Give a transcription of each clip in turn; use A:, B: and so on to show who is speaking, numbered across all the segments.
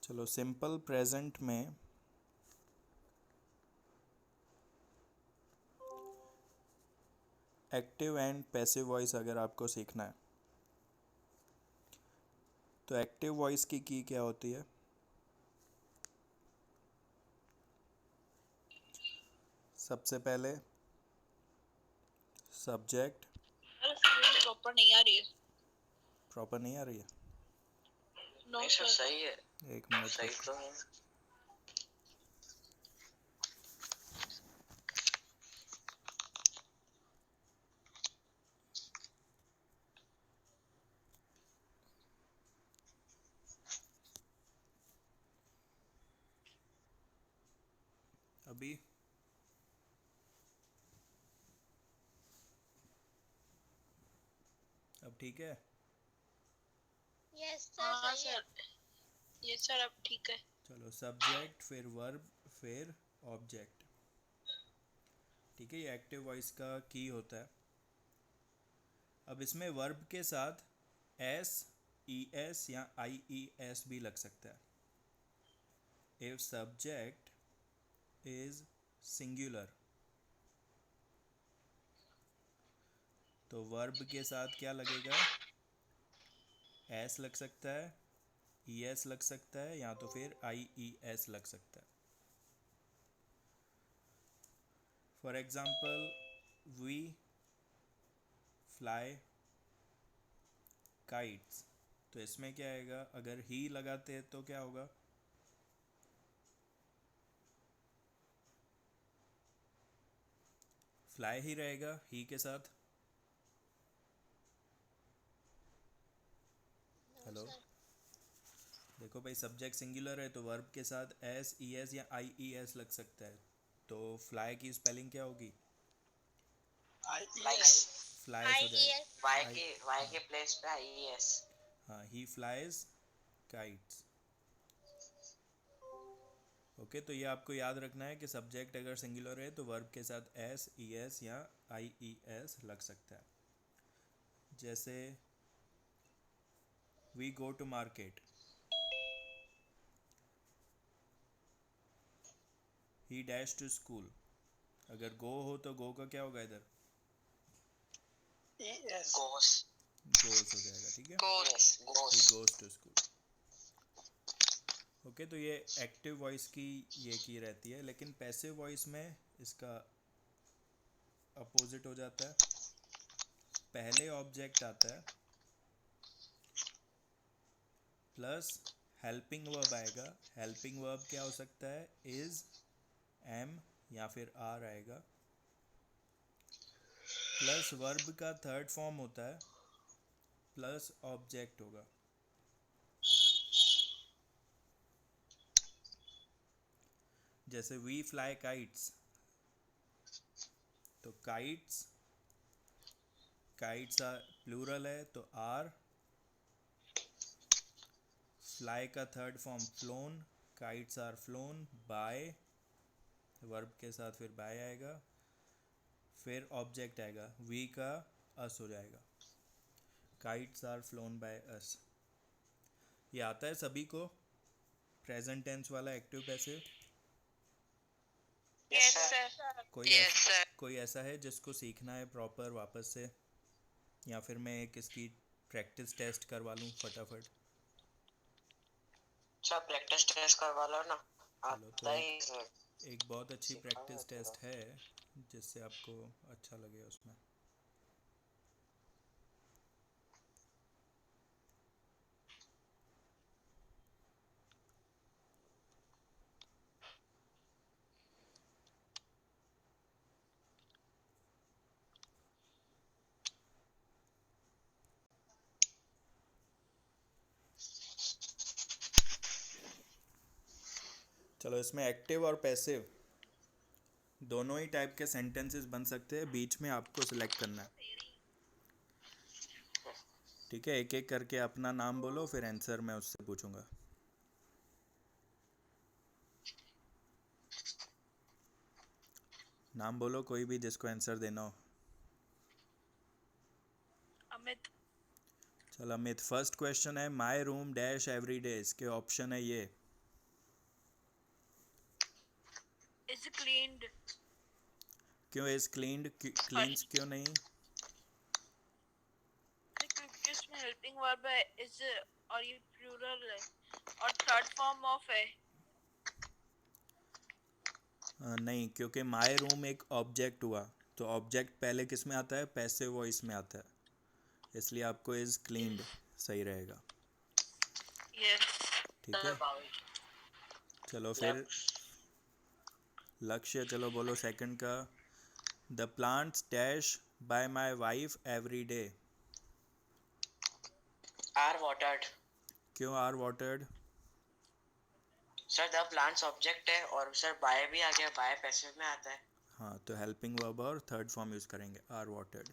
A: चलो simple present में active and passive voice अगर आपको सीखना है तो एक्टिव वॉइस की क्या होती है? सबसे पहले सब्जेक्ट।
B: प्रॉपर नहीं आ रही है।
A: प्रॉपर नहीं आ रही है?
B: नो सर सही है।
A: एक मिनट
B: सही
A: रुको।
B: तो है।
A: अभी अब ठीक है?
B: यस सर हाँ सर यस सर अब ठीक है।
A: चलो सब्जेक्ट फिर वर्ब फिर ऑब्जेक्ट। ठीक है, ये एक्टिव वॉइस का की होता है। अब इसमें वर्ब के साथ एस ई एस या आई ई एस भी लग सकता है। इफ सब्जेक्ट इज सिंगुलर तो वर्ब के साथ क्या लगेगा? एस लग सकता है, ई एस लग सकता है, या तो फिर आई ई एस लग सकता है। For example we fly kites, तो इसमें क्या आएगा? अगर ही लगाते हैं तो क्या होगा? फ्लाई ही रहेगा ही के साथ। हेलो, देखो भाई सब्जेक्ट सिंगुलर है तो वर्ब के साथ एस ई एस या आई ई एस लग सकता है। तो फ्लाई की स्पेलिंग क्या होगी?
B: फ्लाइज
A: फ्लाइज हो जाएगा।
B: वाई के प्लेस पे आई एस।
A: हाँ, ही फ्लाइज काइट्स। ओके, तो ये आपको याद रखना है कि सब्जेक्ट अगर सिंगुलर है तो वर्ब के साथ एस ई एस या आई ई एस लग सकता है। जैसे we go to market, he dash to school. अगर गो हो तो गो का क्या होगा इधर?
B: गोस
A: गोस हो जाएगा। ठीक है,
B: गोस
A: ही
B: goes.
A: Goes to school. Okay, तो ये एक्टिव वॉइस की ये की रहती है, लेकिन पैसिव वॉइस में इसका अपोजिट हो जाता है। पहले ऑब्जेक्ट आता है प्लस हेल्पिंग वर्ब आएगा। हेल्पिंग वर्ब क्या हो सकता है? इज, एम या फिर आर आएगा। प्लस वर्ब का थर्ड फॉर्म होता है प्लस ऑब्जेक्ट होगा। जैसे वी फ्लाई काइट्स, तो काइट्स, काइट्स आर प्लूरल है तो आर। फ्लाई का third form flown, kites are flown by, verb के साथ फिर बाय आएगा। फिर ऑब्जेक्ट आएगा, वी का अस हो जाएगा। Kites are flown by us. ये आता है सभी को प्रेजेंट टेंस वाला एक्टिव पैसिव?
B: यस सर
A: कोई ऐसा है जिसको सीखना है प्रॉपर वापस से, या फिर मैं एक इसकी प्रैक्टिस टेस्ट करवा लूँ फटाफट?
B: अच्छा प्रैक्टिस टेस्ट करवा लो ना।
A: चलो तो
B: आता ही
A: एक बहुत अच्छी
B: सिखाऊंगा
A: प्रैक्टिस
B: पूरा।
A: टेस्ट है जिससे आपको अच्छा लगे उसमें। चलो, इसमें एक्टिव और पैसिव दोनों ही टाइप के सेंटेंसेस बन सकते हैं, बीच में आपको सिलेक्ट करना है। ठीक है, एक एक करके अपना नाम बोलो, फिर आंसर मैं उससे पूछूंगा। नाम बोलो कोई भी जिसको आंसर देना हो।
B: अमित।
A: चलो अमित, फर्स्ट क्वेश्चन है my room dash every day, इसके ऑप्शन है ये
B: is cleaned.
A: क्यों इज क्लीन्ड,
B: Sorry.
A: क्लीन्स क्यों नहीं?
B: क्योंकि इसमें हेल्पिंग वर्ब है इज और ये प्लूरल है और थर्ड फॉर्म ऑफ है.
A: नहीं, क्योंकि माई रूम एक ऑब्जेक्ट हुआ, तो ऑब्जेक्ट पहले किस में आता है? पैसिव वॉइस में आता है, इसलिए आपको इज क्लीन्ड सही रहेगा.
B: यस.
A: ठीक है, चलो फिर लक्ष्य, चलो बोलो सेकंड का. The plants dash by my wife every day.
B: Are watered.
A: क्यों are watered?
B: Sir the plants object है और सर बाय भी आ गया, बाय पैसिव में आता है.
A: हाँ, तो हेल्पिंग वर्ब और थर्ड फॉर्म यूज़ करेंगे, आर वाटर्ड.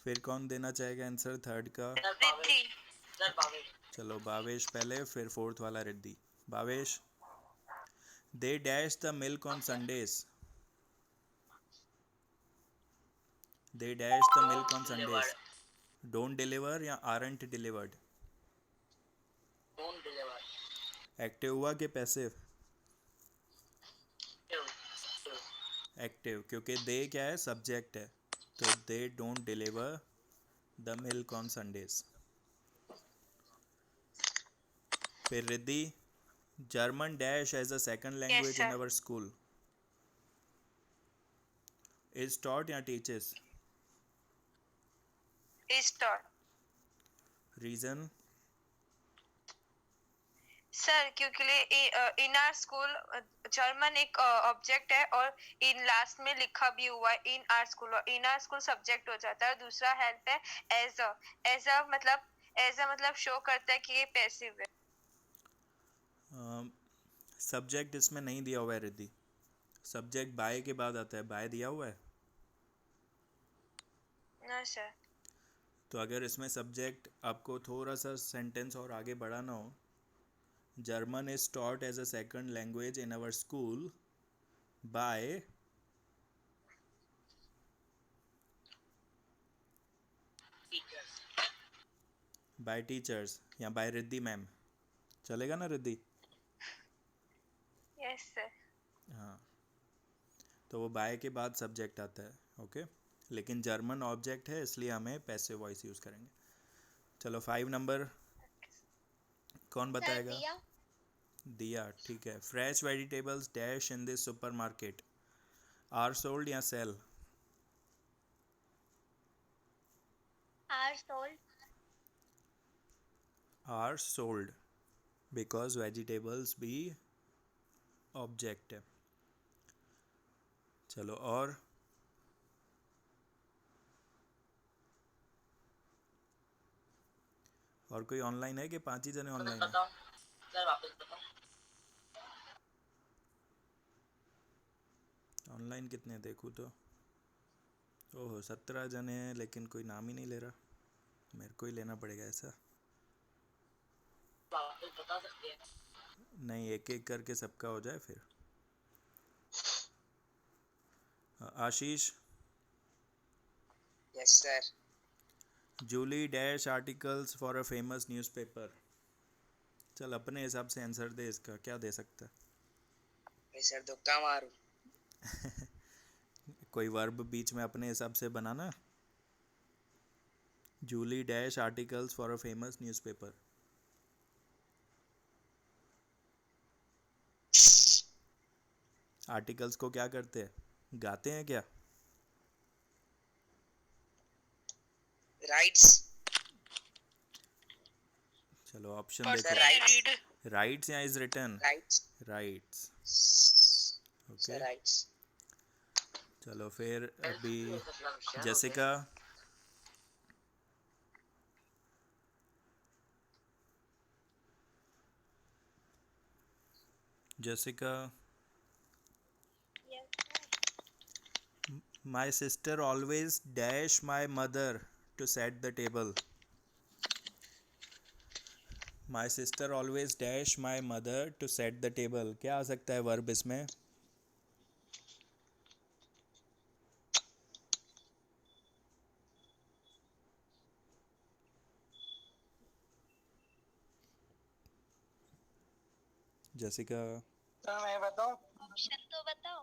A: फिर कौन देना चाहेगा आंसर थर्ड का?
B: रिद्धि. सर भावेश.
A: चलो भावेश पहले, फिर फोर्थ वाला Riddhi. Bhavesh. They dash the milk on Sundays. They dash the milk on Sundays. Don't deliver या aren't delivered?
B: Don't deliver.
A: Active हुआ कि पैसिव? एक्टिव, क्योंकि दे क्या है? सब्जेक्ट है, तो they don't deliver the milk on Sundays. फिर Riddhi. German dash as a second language in our school. Is taught या teachers?
B: Is taught.
A: Reason?
B: Sir क्योंकि इन आर स्कूल जर्मन एक ऑब्जेक्ट है और इन लास्ट में लिखा भी हुआ है इन आर स्कूल, और इन आर स्कूल सब्जेक्ट हो जाता है. दूसरा हेल्प है एज अ मतलब शो करता है कि ये पैसिव है.
A: सब्जेक्ट इसमें नहीं दिया हुआ है रिद्धि. सब्जेक्ट बाय के बाद आता है, बाय दिया हुआ है.
B: ना सर.
A: तो अगर इसमें सब्जेक्ट आपको थोड़ा सा सेंटेंस और आगे बढ़ाना हो, German is taught as a second language in our school by by teachers या बाय रिद्धि मैम. चलेगा ना रिद्धि?
B: Yes sir.
A: हाँ, तो वो बाय के बाद सब्जेक्ट आता है. ओके, लेकिन जर्मन ऑब्जेक्ट है इसलिए हमें पैसिव वॉइस यूज़ करेंगे. चलो 5 नंबर कौन बताएगा? दिया. ठीक है. Fresh vegetables dash in this supermarket are sold या sell?
B: Are sold.
A: Are sold because vegetables भी ऑब्जेक्ट है. चलो और कोई ऑनलाइन है कि 5 ही जने ऑनलाइन है?
B: सर वापस बताओ.
A: ऑनलाइन कितने देखूँ तो? ओहो 17 जने हैं, लेकिन कोई नाम ही नहीं ले रहा. मेरे को ही लेना पड़ेगा ऐसा.
B: वापस बता सकते हैं.
A: नहीं, एक एक करके सबका हो जाए फिर. Ashish.
B: Yes sir.
A: Julie dash articles for a famous newspaper. चल अपने हिसाब से आंसर दे, इसका क्या दे सकता है?
B: सर धक्का मारू.
A: कोई वर्ब बीच में अपने हिसाब से बनाना. Julie dash articles for a famous newspaper. Articles को क्या करते हैं? गाते हैं क्या?
B: राइट्स.
A: चलो ऑप्शन देखो. राइट्स या is written?
B: Writes.
A: Writes. Okay,
B: writes.
A: चलो फिर अभी Jessica. Jessica. My sister always dash my mother to set the table. My sister always dash my mother to set the table. क्या आ सकता है वर्ब इसमें? जेसिका.
B: मैं बताऊं? ऑप्शन तो बताओ.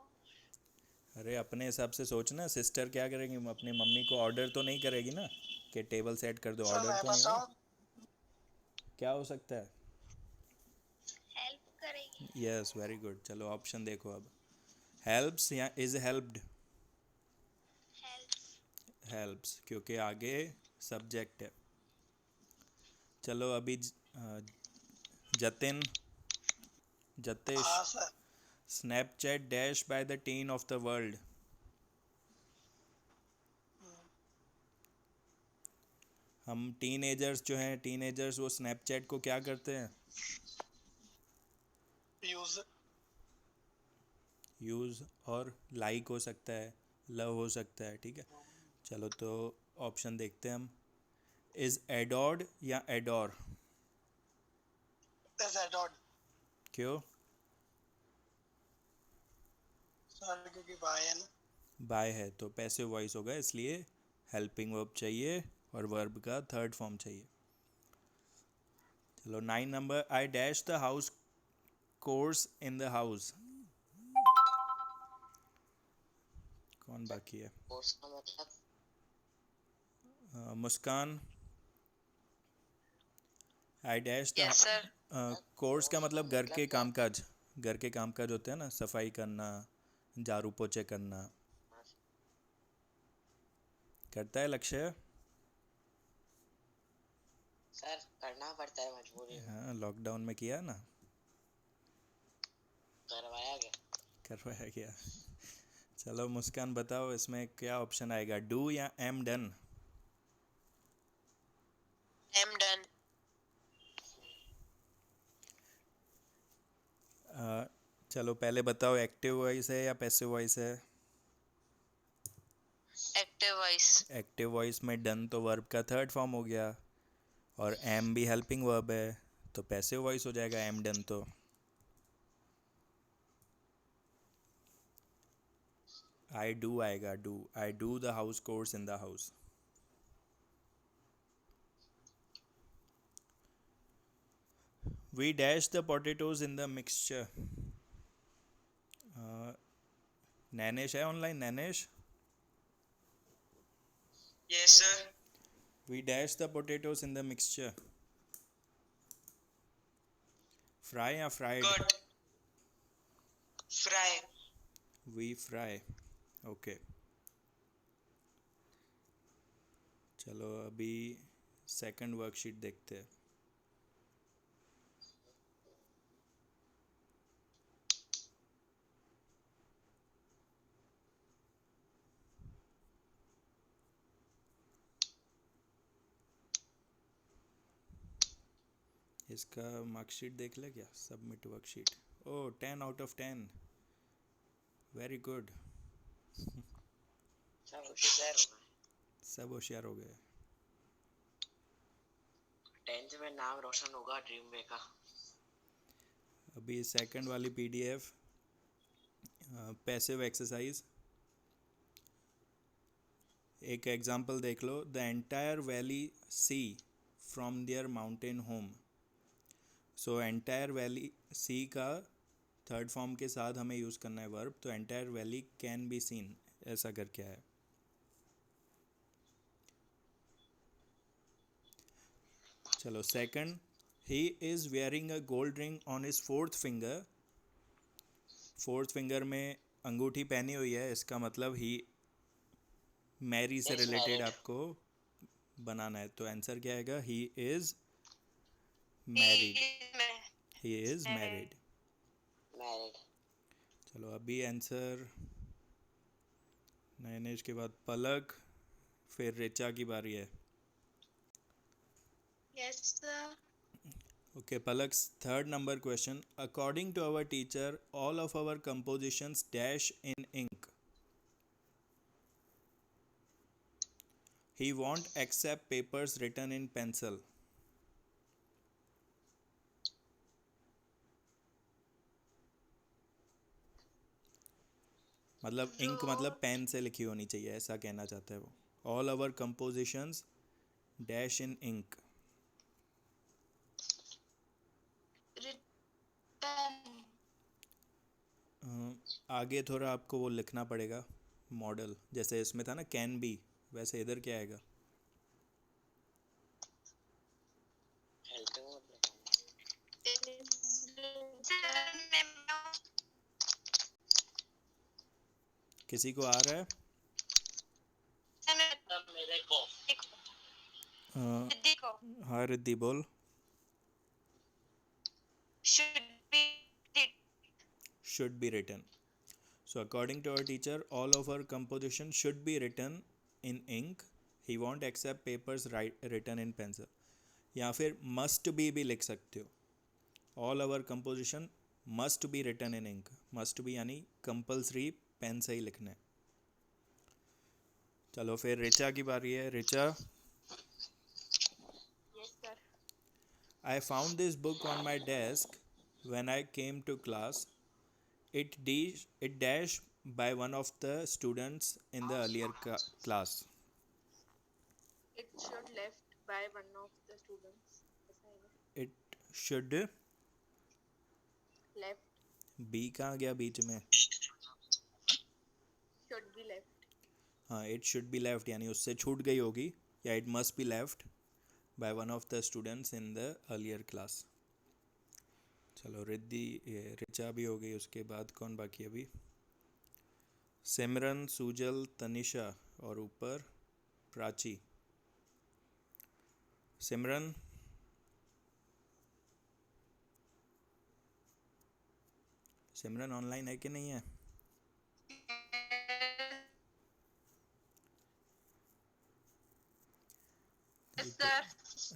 A: अरे अपने हिसाब से सोचना, सिस्टर क्या करेगी, अपनी मम्मी को ऑर्डर तो नहीं करेगी ना कि टेबल सेट कर दो,
C: सर
A: ऑर्डर
C: मैं
A: तो नहीं होगा।
C: बताऊं?
A: क्या हो सकता है?
C: हेल्प करेगी।
A: Yes, very good. चलो ऑप्शन देखो अब। हेल्प्स या इज हेल्प्ड?
C: हेल्प।
A: हेल्प्स, क्योंकि आगे सब्जेक्ट है। चलो अभी जतिन, जतिश,
C: हाँ sir.
A: Snapchat dash by the tin of the world. हम टीनेजर्स जो हैं, टीनेजर्स वो स्नैपचैट को क्या करते हैं?
C: यूज।
A: यूज़, और लाइक हो सकता है, लव हो सकता है, ठीक है। चलो तो ऑप्शन देखते हैं हम। इज़ एडोर्ड या एडोर?
C: इज एडॉर्ड।
A: क्यों?
C: सर क्योंकि बाय है ना।
A: बाय है तो पैसिव वॉइस होगा, इसलिए हेल्पिंग वर्ब चाहिए और वर्ब का थर्ड फॉर्म चाहिए। चलो 9 number, I dash the house course in the house. कौन बाकी है?
C: कोर्स का मतलब?
A: Muskan. I dash the
B: yes sir.
A: Course का
C: कोर्स का
A: मतलब घर
C: मतलब
A: के
C: क्या?
A: कामकाज। घर के कामकाज होते हैं ना, सफाई करना, झाड़ू पोछे करना। करता है लक्ष्य?
C: सर करना पड़ता है मजबूरी में।
A: हाँ, लॉकडाउन में किया ना।
C: करवाया गया।
A: करवाया गया। चलो मुस्कान बताओ, इसमें क्या ऑप्शन आएगा, डू या एम डन?
B: Am done.
A: चलो पहले बताओ, एक्टिव वॉइस है या पैसिव वॉइस है?
B: Active voice.
A: एक्टिव वॉइस में डन तो वर्ब का थर्ड फॉर्म हो गया, और एम भी हेल्पिंग वर्ब है, तो पैसिव वॉइस हो जाएगा एम डन तो। आई डू आएगा, do, I do the house course in the house. We dash the potatoes in the mixture. Nainesh है online? Nainesh,
C: yes sir.
A: We dash the potatoes in the mixture. Fry या fried?
C: Good. Fry.
A: We fry, okay. चलो अभी second worksheet देखते हैं। इसका marksheet देख ले क्या, submit worksheet. Oh, 10 out of 10, very good.
C: Sir होशियार हो गए।
A: सब होशियार हो गए।
C: 10th में नाम रोशन होगा ड्रीम वे का।
A: अभी सेकंड वाली पीडीएफ, पैसिव एक्सरसाइज। एक एग्जांपल देख लो, the entire valley see from their mountain home. So entire valley see का थर्ड फॉर्म के साथ हमें यूज़ करना है वर्ब, तो entire valley can be seen, ऐसा कर क्या है। चलो second, he is wearing a gold ring on his fourth finger. Fourth finger में अंगूठी पहनी हुई है, इसका मतलब ही मैरी से
C: इज
A: रिलेटेड
C: मैरिड।
A: आपको बनाना है, तो आंसर क्या आएगा, he is
B: he
A: married.
B: Is
A: he is married.
C: Married.
A: चलो अभी आंसर, नैनेश के बाद पलक, फिर रिचा की बारी है।
B: Yes sir.
A: Okay Palak, third number question, according to our teacher all of our compositions dash in ink. He won't accept papers written in pencil. मतलब ink मतलब पेन से लिखी होनी चाहिए, ऐसा कहना चाहता है वो। All our compositions dash in ink.
B: Written.
A: आगे थोड़ा आपको वो लिखना पड़ेगा मॉडल, जैसे इसमें था ना कैन बी, वैसे इधर क्या आएगा?
C: हेल्पिंग वर्ब लगाना।
A: किसी को आ रहा है?
C: तब मेरे को
A: हाँ
B: देखो
A: हाँ, रिद्धि बोल।
B: should be
A: Should be written. So according to our teacher, all of our composition should be written in ink. He won't accept papers written in pencil. या फिर must be भी लिख सकते हो. All our composition must be written in ink. Must be यानी compulsory pen से ही लिखना है. चलो फिर रिचा की बारी है. Richa,
B: yes sir
A: I found this book on my desk when I came to class. It dash by one of the students in the earlier class.
B: it should left by one of the students ऐसा है ना
A: It should
B: left
A: be कहाँ गया बीच में?
B: should be left
A: हाँ, it should be left यानी उससे छूट गई होगी, या it must be left by one of the students in the earlier class. चलो रिचा भी हो गई. उसके बाद कौन बाकी है अभी? सिमरन, सुजल, तनिषा और ऊपर प्राची. सिमरन, सिमरन ऑनलाइन है कि नहीं है?
B: yes sir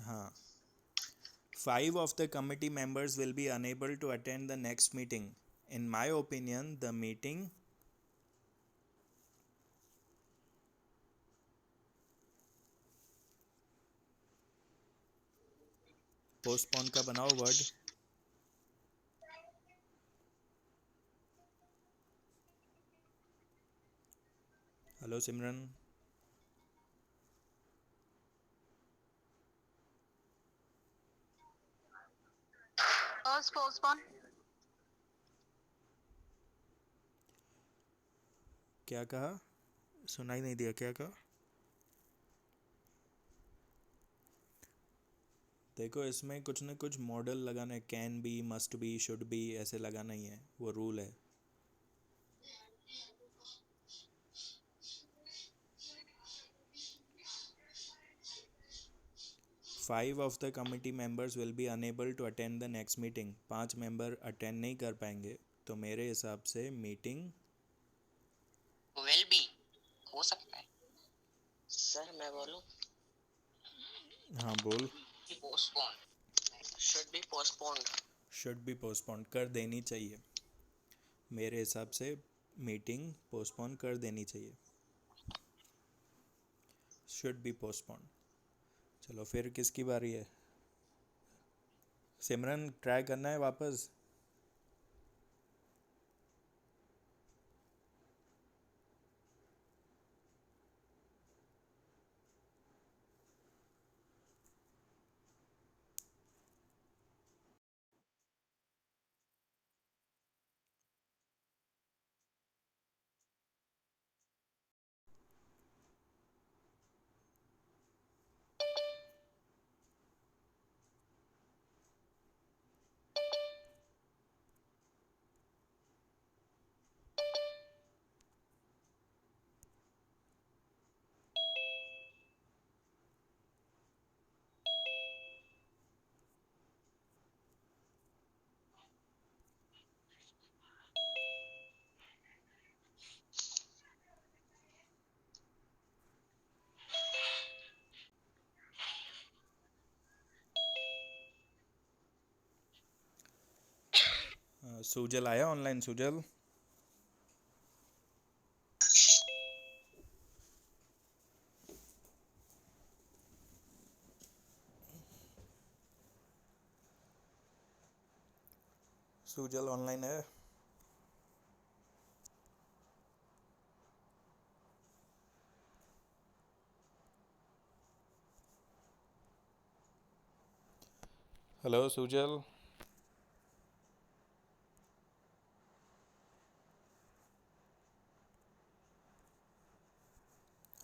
A: हाँ. 5 of the committee members will be unable to attend the next meeting. In my opinion, the meeting postpone का बनाओ वर्ड. हेलो सिमरन.
B: postpone
A: क्या कहा? सुनाई नहीं दिया. क्या कहा? देखो इसमें कुछ ना कुछ मॉडल लगाना है. Can be, must be, should be ऐसे लगाना ही है, वो रूल है. Five of the committee members will be unable to attend the next meeting. 5 member attend नहीं कर पाएंगे, तो मेरे हिसाब से मीटिंग
C: विल बी हो सकता है. सर मैं बोलूं?
A: हाँ बोल.
C: Postpone should be postponed.
A: Should be postpone कर देनी चाहिए. मेरे हिसाब से मीटिंग पोस्टपोन कर देनी चाहिए. Should be postpone. चलो फिर किसकी बारी है? सिमरन, ट्राई करना है वापस. सुजल आया ऑनलाइन? सुजल, सुजल ऑनलाइन है? Hello Sujal.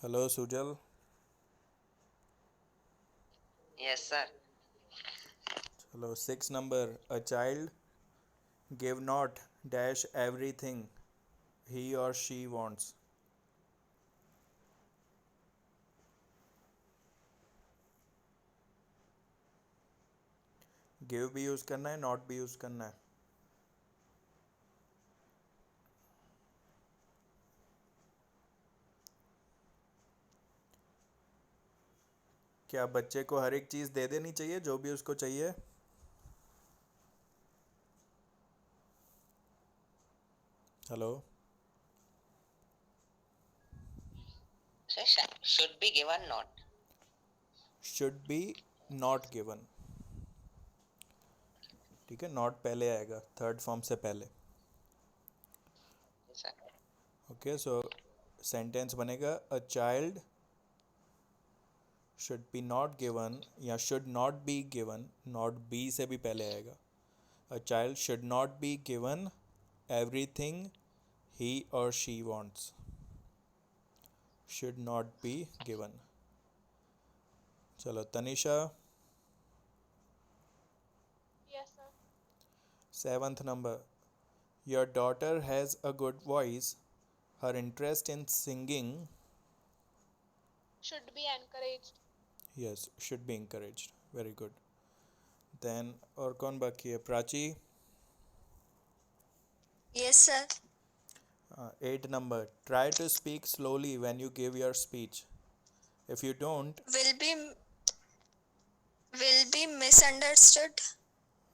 A: Hello Sujal.
C: Yes, sir.
A: चलो 6 number. A child give not dash everything ही और शी वांट्स. गिव भी यूज़ करना है, नॉट भी यूज़ करना है. क्या बच्चे को हर एक चीज़ दे देनी चाहिए जो भी उसको चाहिए? Hello.
C: Sir, should be given not.
A: Should be not given. ठीक है, नॉट पहले आएगा थर्ड फॉर्म से पहले.
C: Yes, sir.
A: Okay, so sentence बनेगा a child should be not given या should not be given. Not be से भी पहले आएगा. A child should not be given everything ही और she wants. Should not be given. चलो Tanisha.
D: Yes, sir.
A: 7th number. Your daughter has a good voice. Her interest in singing,
D: Should be encouraged.
A: yes, should be encouraged. Very good. Then और कौन बाकी है? Prachi.
B: Yes, sir.
A: 8 number. Try to speak slowly when you give your speech. If you don't,
B: Will be misunderstood.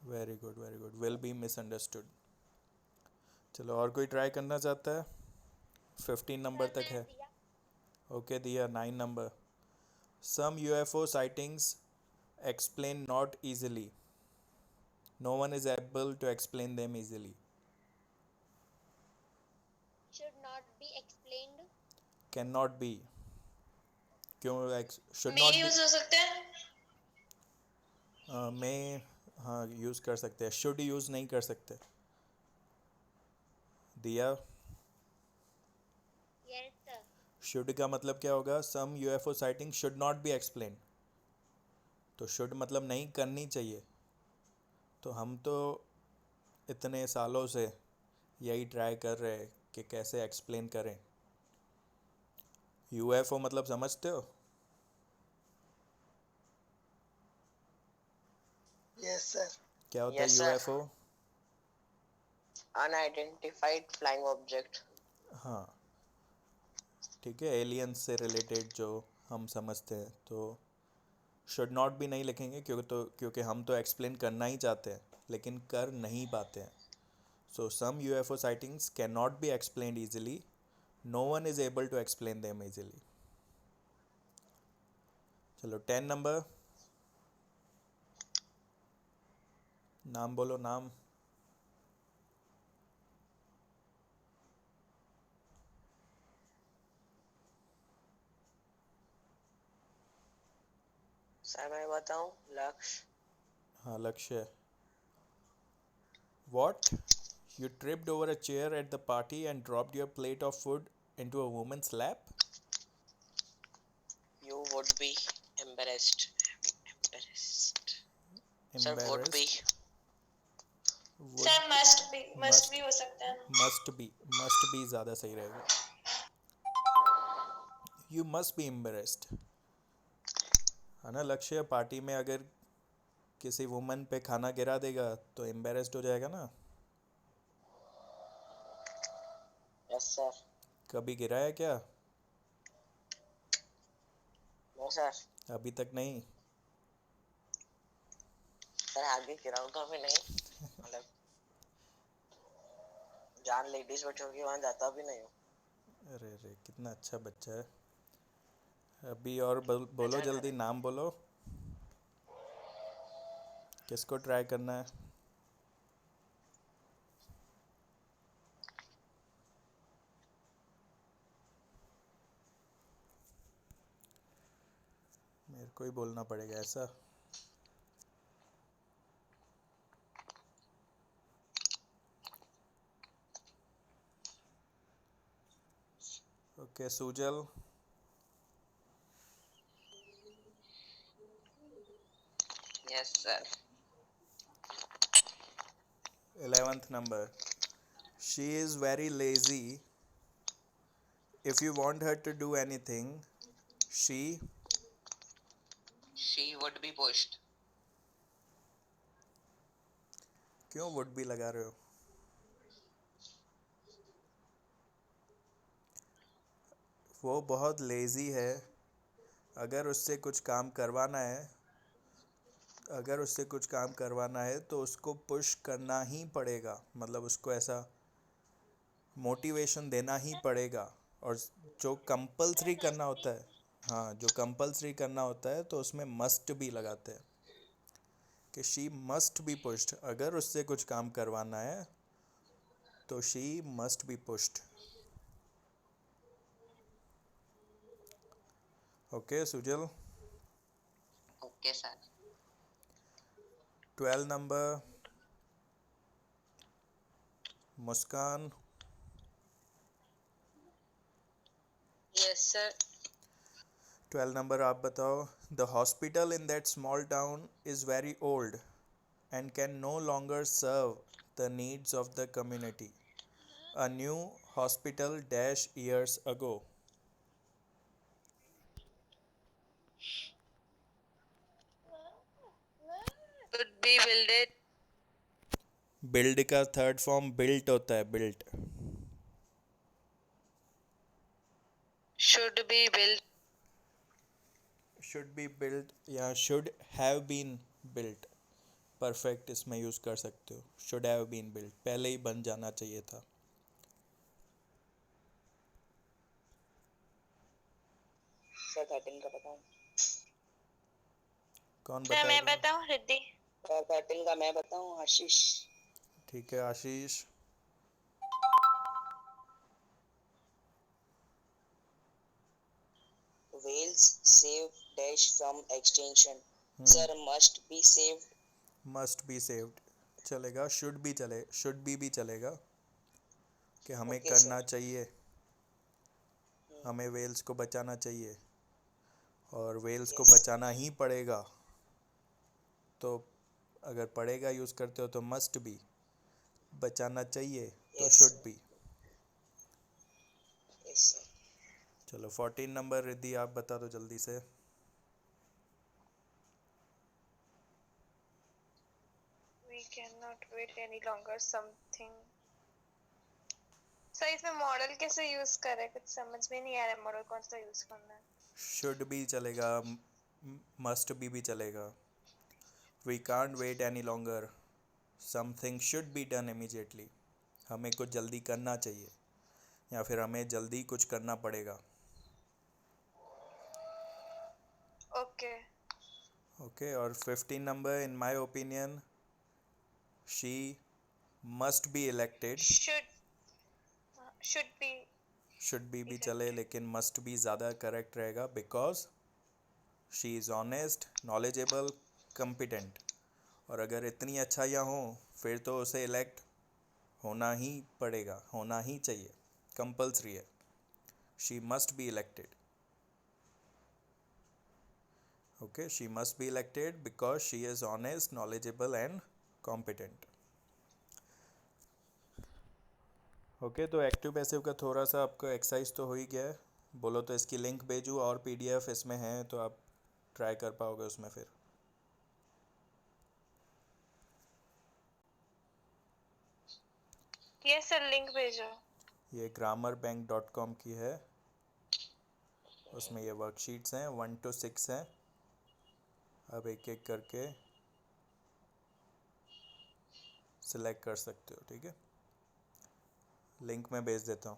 A: very good, very good. Will be misunderstood. चलो और कोई try करना चाहता है? 15 नंबर तक है. ओके दिया. 9 number. Some UFO sightings explain not easily. No one is able to explain them easily.
D: Should not be explained.
A: Cannot be. क्यों should
B: May
A: not be?
B: use हो सकते हैं.
A: may हाँ यूज़ कर सकते हैं. should यूज़ नहीं कर सकते. दिया.
D: Yes, sir.
A: should का मतलब क्या होगा? some UFO sighting should not be explained. तो should मतलब नहीं करनी चाहिए. तो हम तो इतने सालों से यही ट्राई कर रहे हैं कि कैसे एक्सप्लेन करें. UFO मतलब समझते हो?
C: Yes, sir.
A: क्या होता है
C: Yes, sir.
A: UFO?
C: Unidentified flying object.
A: हाँ ठीक है, एलियंस से रिलेटेड जो हम समझते हैं. तो शुड नॉट भी नहीं लिखेंगे क्योंकि हम तो एक्सप्लेन करना ही चाहते हैं लेकिन कर नहीं पाते हैं. So some UFO sightings can not be explained easily. No one is able to explain them easily. चलो 10 नंबर. नाम बोलो नाम.
C: सर मैं बताऊं. लक्ष्य.
A: हाँ लक्ष्य. What? You tripped over a chair at the party and dropped your plate of food into a woman's lap?
C: You would be embarrassed. Sir, would be.
A: Embarrassed? Would,
B: Sir, must be हो सकता है.
A: must be ज़्यादा सही रहेगा. You must be embarrassed. है ना लक्ष्य? Party में अगर किसी वुमन पे खाना गिरा देगा तो एम्बेरस्ड हो जाएगा ना.
C: Yes, sir.
A: कभी गिराया क्या?
C: No, sir.
A: अभी तक नहीं.
C: सर आगे गिराऊं तो अभी नहीं. मतलब जहाँ लेडीज बैठी होगी वहाँ जाता भी नहीं हूँ.
A: अरे अरे कितना अच्छा बच्चा है. अभी और बोलो जल्दी. नाम बोलो. किसको ट्राई करना है? मेरे को ही बोलना पड़ेगा ऐसा? Okay Sujal.
C: Sir
A: 11th number. She is very lazy. If you want her to do anything, she
C: would be pushed.
A: क्यों would be लगा रहे हो? वो बहुत लेज़ी है. अगर उससे कुछ काम करवाना है तो उसको पुश करना ही पड़ेगा. मतलब उसको ऐसा मोटिवेशन देना ही पड़ेगा. और जो कंपल्सरी करना होता है, हाँ, जो कंपल्सरी करना होता है तो उसमें मस्ट भी लगाते हैं कि शी मस्ट बी पुश्ड. अगर उससे कुछ काम करवाना है तो she must be pushed. Okay Sujal.
C: Okay sir.
A: 12 number Muskan.
C: Yes sir.
A: 12 number आप बताओ. The hospital in that small town is very old and can no longer serve the needs of the community. A new hospital dash years ago.
B: Should be built.
A: Build का third form built होता है. built.
B: Should be built.
A: should be built या should have been built. Perfect इसमें use कर सकते हो. should have been built, पहले ही बन जाना चाहिए था.
C: सर 13 का बताऊं?
A: कौन
B: मैं
A: बताएगा?
B: बताऊं रिद्धि?
C: सर 13 का मैं बताऊं? आशीष.
A: ठीक है आशीष.
C: Whales save dash from extinction. Sir must be saved.
A: Must be saved चलेगा. शुड भी चलेगा कि हमें
C: Okay,
A: करना
C: sir.
A: चाहिए. हमें वेल्स को बचाना चाहिए और वेल्स को
C: Yes.
A: बचाना ही पड़ेगा. तो अगर पड़ेगा यूज़ करते हो तो मस्ट बी. बचाना चाहिए तो
C: Yes.
A: Should be.
C: Yes sir.
A: चलो 14 नंबर रिद्धि आप बता दो जल्दी से.
B: We cannot wait any longer. Something. Sir इसमें मॉडल कैसे यूज करें? कुछ समझ में नहीं आ रहा है मॉडल कौन सा यूज करना है.
A: शुड भी चलेगा, मस्ट भी चलेगा. We can't wait any longer. Something should be done immediately. हमें कुछ जल्दी करना चाहिए या फिर हमें जल्दी कुछ करना पड़ेगा.
B: ओके.
A: ओके. और 15 number in my opinion she must be elected.
B: Should be.
A: Should भी चले लेकिन मस्ट बी ज़्यादा करेक्ट रहेगा because she is honest, knowledgeable, competent. और अगर इतनी अच्छाइयाँ हों फिर तो उसे इलेक्ट होना ही पड़ेगा, होना ही चाहिए. कंपल्सरी है. She must be elected. Okay. She must be elected because she is honest, knowledgeable and competent. Okay. तो एक्टिव पैसिव का थोड़ा सा आपका एक्सरसाइज तो हो ही गया है. बोलो तो इसकी लिंक भेजूँ और पीडीएफ इसमें है तो आप ट्राई कर पाओगे उसमें फिर.
B: यस सर लिंक भेजो.
A: ये gramarbank.com की है. उसमें ये वर्कशीट्स हैं 1 to 6 हैं. अब एक एक करके सिलेक्ट कर सकते हो. ठीक है. लिंक मैं भेज देता हूँ.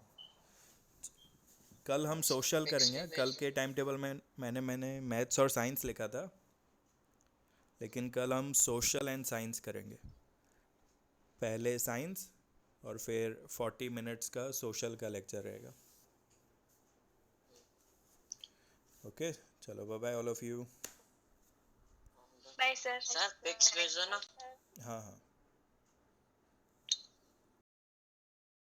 A: कल हम सोशल करेंगे. कल के टाइम टेबल में मैंने मैथ्स और साइंस लिखा था लेकिन कल हम सोशल एंड साइंस करेंगे. पहले साइंस और फिर 40 मिनट्स का सोशल का लेक्चर रहेगा. ओके. चलो bye bye all of you.
B: Bye sir.
C: Sir pics भेजो ना.
A: हाँ हाँ.